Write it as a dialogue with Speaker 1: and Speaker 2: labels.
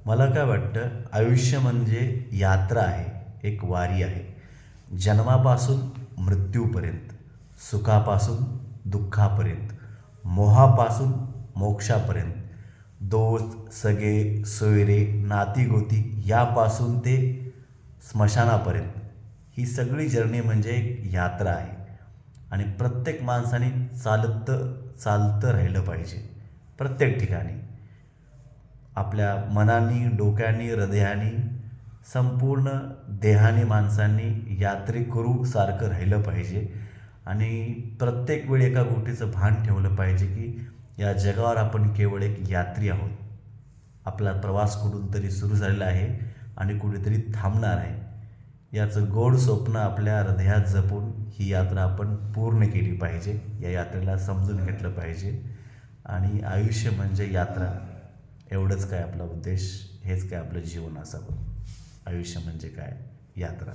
Speaker 1: मला काय वाटतं, आयुष्य म्हणजे यात्रा आहे, एक वारी आहे. जन्मापासून मृत्यूपर्यंत, सुखापासून दुःखापर्यंत, मोहापासून मोक्षापर्यंत, दोस्त, सगे, सोयरे, नातीगोती यापासून ते स्मशानापर्यंत ही सगळी जर्नी म्हणजे एक यात्रा आहे. आणि प्रत्येक माणसाने चालतं राहिलं पाहिजे प्रत्येक ठिकाणी. आपल्या मनाने, डोक्याने, हृदयाने, संपूर्ण देहाने माणसांनी यात्रेकरू सारखं राहिलं पाहिजे. आणि प्रत्येक वेळी एका गोष्टीचं भान ठेवलं पाहिजे की या जगावर आपण केवळ एक यात्री आहोत. आपला प्रवास कुठून तरी सुरू झालेला आहे आणि कुठेतरी थांबणार आहे. याचं गोड स्वप्न आपल्या हृदयात जपून ही यात्रा आपण पूर्ण केली पाहिजे. या यात्रेला समजून घेतलं पाहिजे. आणि आयुष्य म्हणजे यात्रा, एवढंच काय आपला उद्देश, हेच काय आपलं जीवन असावं. आयुष्य म्हणजे काय? यात्रा.